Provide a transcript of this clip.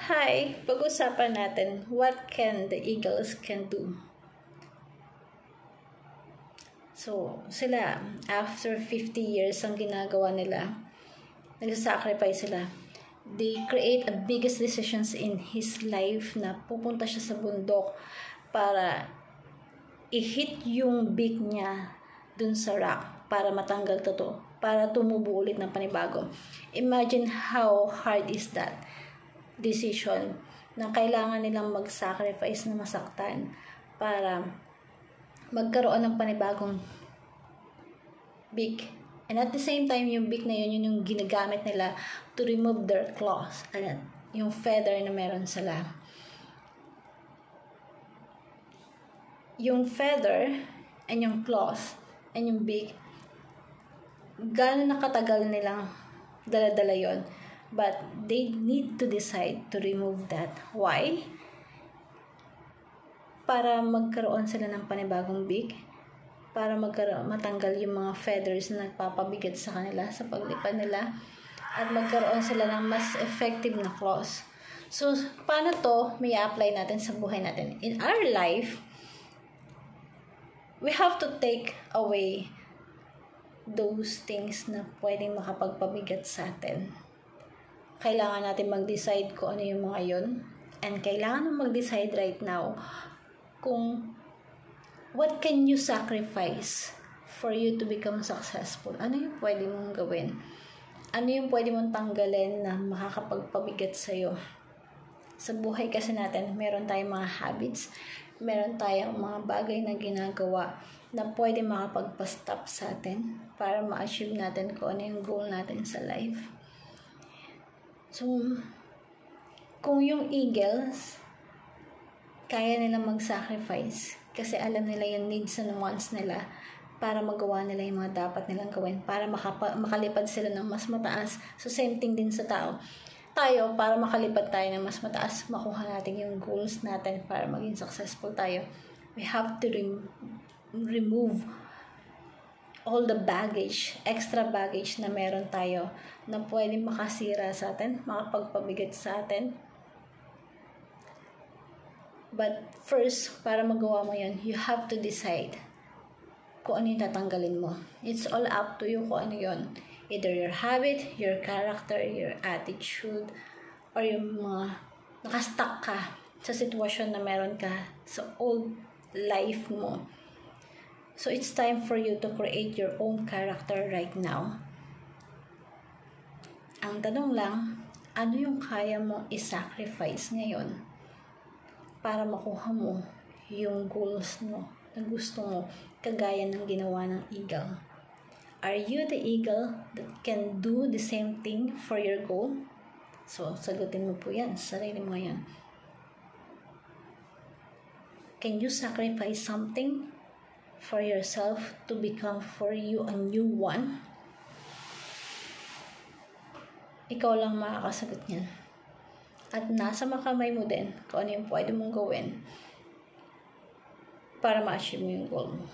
Hi, pag-usapan natin what can the eagles can do. So, sila, after 50 years ang ginagawa nila, nagsasacrifice sila. They create a biggest decisions in his life na pupunta siya sa bundok para i-hit yung beak niya dun sa rock para matanggal to, para tumubo ulit ng panibago. Imagine how hard is that decision na kailangan nilang mag-sacrifice na masaktan para magkaroon ng panibagong beak. And at the same time, yung beak na yun yung ginagamit nila to remove their claws. Ayan, yung feather na meron sila. Yung feather and yung claws and yung beak, gano'n nakatagal nilang dala-dala yun. But they need to decide to remove that. Why? Para magkaroon sila ng panibagong beak. Para matanggal yung mga feathers na nagpapabigat sa kanila sa paglipad nila. At magkaroon sila ng mas effective na claws. So, paano to may apply natin sa buhay natin? In our life, we have to take away those things na pwedeng makapagpabigat sa atin. Kailangan natin mag-decide kung ano yung mga yun. And kailangan mag-decide right now kung what can you sacrifice for you to become successful. Ano yung pwede mong gawin? Ano yung pwede mong tanggalin na makakapagpabigat sa'yo? Sa buhay kasi natin, meron tayong mga habits, meron tayong mga bagay na ginagawa na pwede makapagpa-stop sa atin para ma-achieve natin kung ano yung goal natin sa life. So, kung yung eagles, kaya nilang mag-sacrifice kasi alam nila yung needs and wants nila para magawa nila yung mga dapat nilang gawin, para makalipad sila ng mas mataas. So, same thing din sa tao. Tayo, para makalipad tayo ng mas mataas, makuha natin yung goals natin para maging successful tayo. We have to remove all the baggage, extra baggage na meron tayo na pwedeng makasira sa atin, makapagpabigat sa atin. But first, para magawa mo yun, you have to decide kung ano yung tatanggalin mo. It's all up to you kung ano yun. Either your habit, your character, your attitude, or yung mga nakastuck ka sa sitwasyon na meron ka sa old life mo. So, it's time for you to create your own character right now. Ang tanong lang, ano yung kaya mong i-sacrifice ngayon para makuha mo yung goals mo na gusto mo, kagaya ng ginawa ng eagle? Are you the eagle that can do the same thing for your goal? So, sagutin mo po yan sa sarili mo ngayon. Can you sacrifice something for yourself to become for you a new one? Ikaw lang makakasagot niyan. At nasa makamay mo din kung ano yung pwede mong gawin para ma-achieve mo yung goal mo.